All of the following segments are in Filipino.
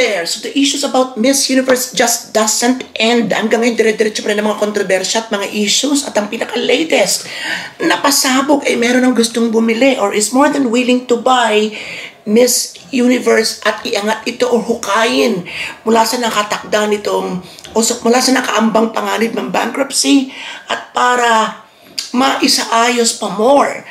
there. So the issues about Miss Universe just doesn't end. Hanggang ngayon, dire-diretso pa rin ng mga kontrobersya at mga issues. At ang pinaka-latest, napasabog ay meron ng gustong bumili or is more than willing to buy Miss Universe at iangat ito o hukayin mula sa nakatakda nitong mula sa nakaambang panganib ng bankruptcy at para maisaayos pa more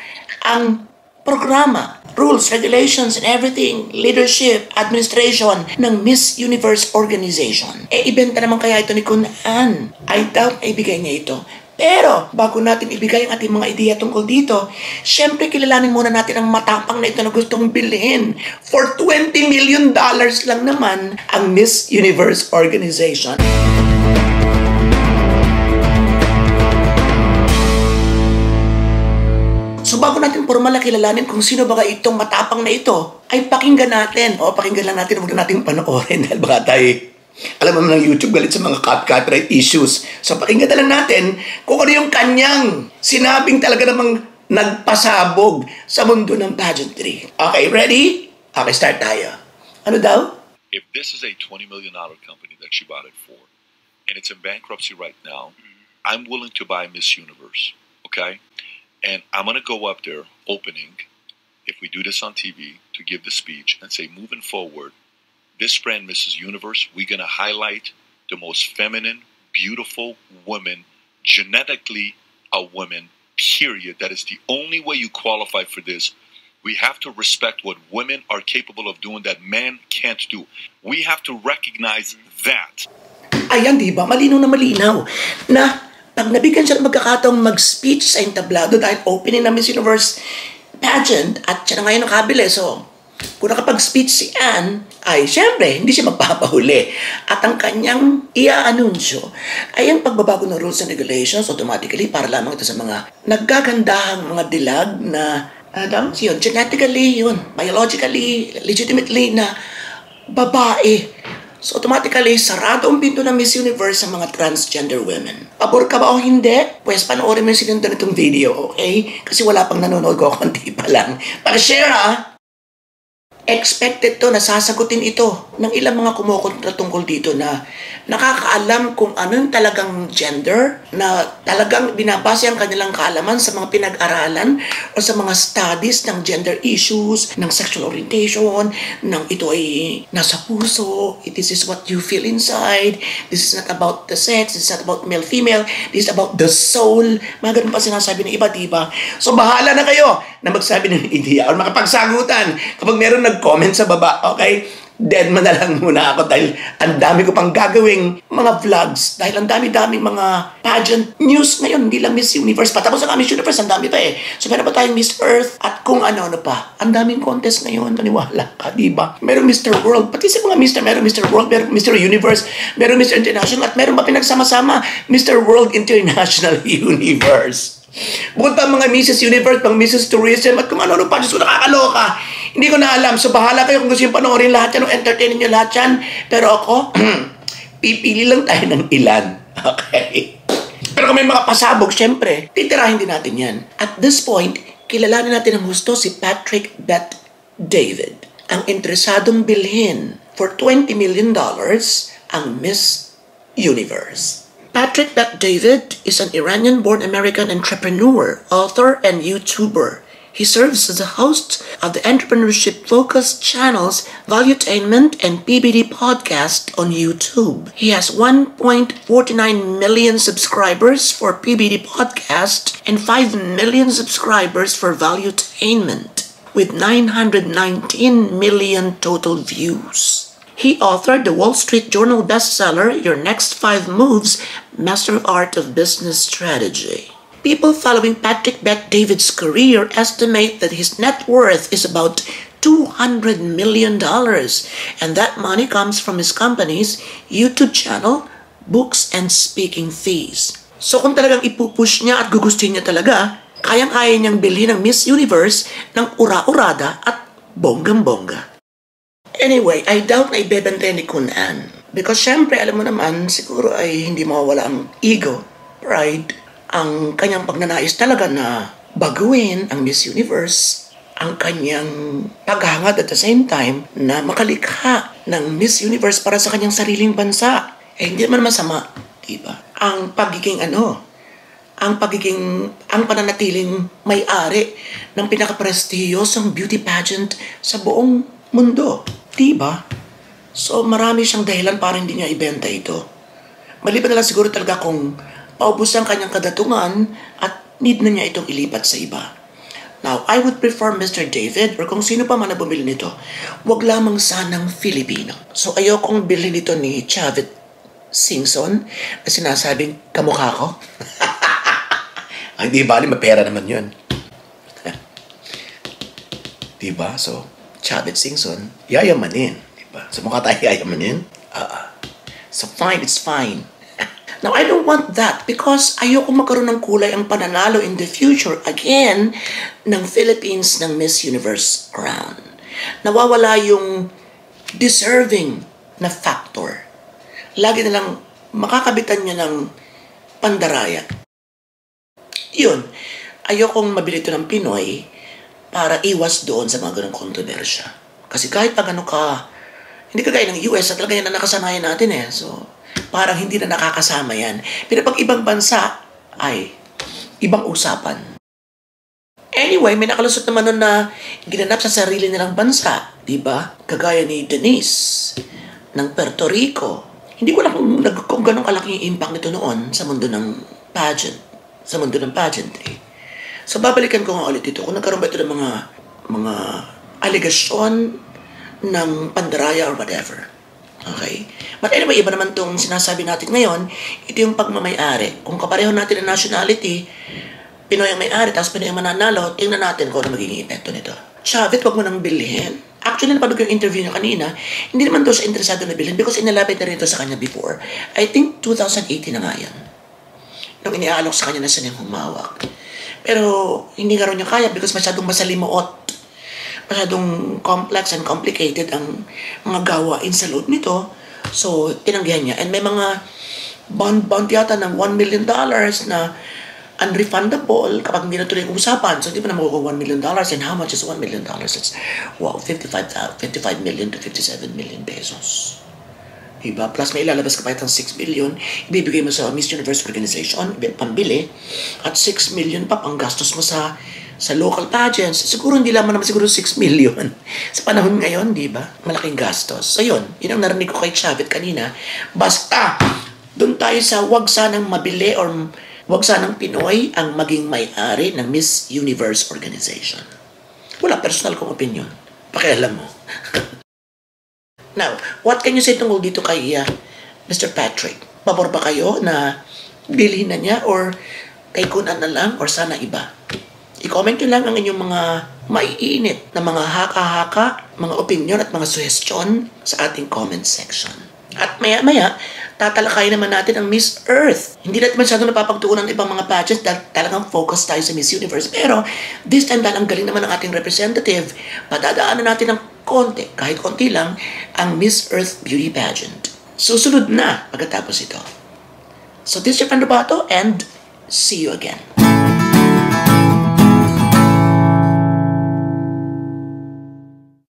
ang programa, rules, regulations, and everything, leadership, administration ng Miss Universe organization. Ibenta naman kaya ito ni Kun Ann. I doubt na ibigay niya ito. Pero, bago natin ibigay ang ating mga ideya tungkol dito, syempre kilalanin muna natin ang matapang na ito na gustong bilhin. For $20 million lang naman ang Miss Universe organization. So bago natin formal na kilalanin kung sino ba itong matapang na ito, ay pakinggan natin. O pakinggan lang natin, huwag na natin panoorin dahil baka tayo, alam mo ng YouTube galit sa mga copyright issues. So pakinggan na lang natin kung ano yung kanyang sinabing talaga namang nagpasabog sa mundo ng pageantry. Okay, ready? Okay, start tayo. Ano daw? If this is a $20 million company that she bought it for, and it's in bankruptcy right now, I'm willing to buy Miss Universe, okay? And I'm going to go up there opening, if we do this on TV, to give the speech and say, moving forward, this brand, Mrs. Universe, we're going to highlight the most feminine, beautiful women, genetically a woman, period. That is the only way you qualify for this. We have to respect what women are capable of doing that men can't do. We have to recognize that. Ayan, diba? Malinaw na pag nabigyan siya ng magkakataong mag-speech sa entablado dahil opening na Miss Universe pageant at siya na ngayon nakabili. So, kung nakapag-speech si Ann, ay syempre, hindi siya magpapahuli. At ang kanyang ia-anunsyo ay ang pagbabago ng rules and regulations automatically para lamang ito sa mga naggagandahang mga dilag na genetically yun, biologically, legitimately na babae. So automatically, sarado ang pinto ng Miss Universe sa mga transgender women. Pabor ka ba o hindi? Pues panoorin mo yung sinundan nitong video, okay? Kasi wala pang nanonood ko, konti pa lang. Pag-share ha! Expected to, nasasagutin ito ng ilang mga kumukontra tungkol dito na nakakaalam kung anong talagang gender, na talagang binabase ang kanilang kaalaman sa mga pinag-aralan o sa mga studies ng gender issues, ng sexual orientation, ng ito ay nasa puso, this is what you feel inside, this is not about the sex, this is not about male-female, this is about the soul. Mga ganun pa sinasabi ng iba, diba? So bahala na kayo na magsabi ng ideya o makapagsagutan kapag meron nag-comment sa baba, okay? Dead man na lang muna ako dahil ang dami ko pang gagawing mga vlogs dahil ang dami-daming mga pageant news ngayon, hindi lang Miss Universe. Patapos ang Miss Universe, ang dami pa eh. So meron pa tayong Miss Earth at kung ano-ano pa. Ang daming contest ngayon, maniwala ka, diba? Meron Mr. World, pati sa mga meron Mr. World, meron Mr. Universe, meron Mr. International at meron pa pinagsama-sama Mr. World International Universe. Bukod pa mga Mrs. Universe, pang Mrs. Tourism, at kung ano-ano pa, Diyos ko, nakakaloka. Hindi ko na alam. So, bahala kayo kung gusto yung panoorin lahat yan o entertainin nyo lahat yan. Pero ako, pipili lang tayo ng ilan. Okay? Pero kung may mga pasabog, syempre, titirahin din natin yan. At this point, kilalanin natin ang gusto si Patrick Bet David. Ang interesadong bilhin for $20 million ang Miss Universe. Patrick Bet David is an Iranian-born American entrepreneur, author, and YouTuber. He serves as a host of the entrepreneurship-focused channels Valuetainment and PBD Podcast on YouTube. He has 1.49 million subscribers for PBD Podcast and 5 million subscribers for Valuetainment, with 919 million total views. He authored the Wall Street Journal bestseller, Your Next 5 Moves, Master of Art of Business Strategy. People following Patrick Bet David's career estimate that his net worth is about $200 million, and that money comes from his company's YouTube channel, books, and speaking fees. So kung talagang ipupush niya at gugustuhin niya talaga, kayang-kaya niyang bilhin ang Miss Universe ng ura-urada at bonggang-bongga. Anyway, I doubt na ibebenta ni Kun Ann. Because syempre, alam mo naman, siguro ay hindi mawawala ang ego, pride, ang kanyang pagnanais talaga na baguhin ang Miss Universe ang kanyang paghangad at the same time na makalikha ng Miss Universe para sa kanyang sariling bansa. Hindi naman masama, diba? Ang pananatiling may-ari ng pinaka-prestihiyosong beauty pageant sa buong mundo, diba? So marami siyang dahilan para hindi niya ibenta ito. Maliban na lang siguro talaga kung paubos ang kanyang kadatungan at need na niya itong ilipat sa iba. Now, I would prefer Mr. David or kung sino pa man na bumili nito, wag lamang sanang Filipino. So, ayokong bilhin ito ni Chavit Singson na sinasabing kamukha ko. Ay, di bali, mapera naman yun. Diba? So, Chavit Singson, yayamanin. Diba? So, mukha tayo yayamanin? So, fine, it's fine. Now, I don't want that because ayoko magkaroon ng kulay ang pananalo in the future again ng Philippines ng Miss Universe crown. Nawawala yung deserving na factor. Lagi na lang makakabitan niya ng pandaraya. Yun, ayokong mabili ito ng Pinoy para iwas doon sa mga ganong kontrobersya. Kasi kahit pag ano ka, hindi kagaya ng US at talaga yan na nakasanayan natin eh. So, parang hindi na nakakasama yan. Pero pag ibang bansa, ay ibang usapan. Anyway, may nakalusot naman nun na ginanap sa sarili nilang bansa. Diba? Kagaya ni Denise ng Puerto Rico. Hindi ko alam kung ganong kalaki yung impact nito noon sa mundo ng pageant. Sa mundo ng pageantry. So, babalikan ko nga ulit ito. Kung nagkaroon ba ito ng mga aligasyon ng pandaraya or whatever. Okay? But anyway, iba naman itong sinasabi natin ngayon, ito yung pagmamay-ari. Kung kapareho natin ang nationality, Pinoy ang may-ari, tapos Pinoy ang mananalo, tingnan natin kung ano magiging epekto nito. Chavit, wag mo nang bilhin. Actually, napanood ko yung interview niya kanina, hindi naman daw siya interesado na bilhin because inalapit na rin ito sa kanya before. I think 2018 na nga yan. Nung iniaalok sa kanya na siya niyang humawak. Pero hindi nga rin niya kaya because masyadong masalimuot. Masyadong complex and complicated ang mga gawain sa loob nito. So, tinanggihan niya. And may mga bond yata ng $1 million na unrefundable kapag hindi natuloy ang usapan. So, di ba na makukuha $1 million? And how much is $1 million? It's, wow, 55 million to 57 million pesos. Diba? Plus, may ilalabas ka pa itong 6 million, ibibigay mo sa Miss Universe Organization, pambili, at 6 million pa pang gastos mo sa local pageants. Siguro hindi lamang naman siguro 6 million. Sa panahon ngayon, di ba? Malaking gastos. So, yun ang narinig ko kay Chavit kanina. Basta, doon tayo sa wag sanang mabili or wag sanang Pinoy ang maging may-ari ng Miss Universe Organization. Wala, personal kong opinion. Pakialam mo. Now, what can you say tungkol dito kay Mr. Patrick? Pabor ba kayo na bilhin na niya or kay Kunan na lang or sana iba? I-comment nyo lang ang inyong mga maiinit na mga haka-haka, mga opinion at mga suggestion sa ating comment section. At maya-maya, tatalakay naman natin ang Miss Earth. Hindi natin masyado napapagtuunan ng ibang mga pageants dahil talagang focus tayo sa Miss Universe. Pero this time dahil ang galing naman ng ating representative, padadaanan natin ng konti, kahit konti lang, ang Miss Earth Beauty Pageant. Susunod na pagkatapos ito. So this is your friend Robato and see you again.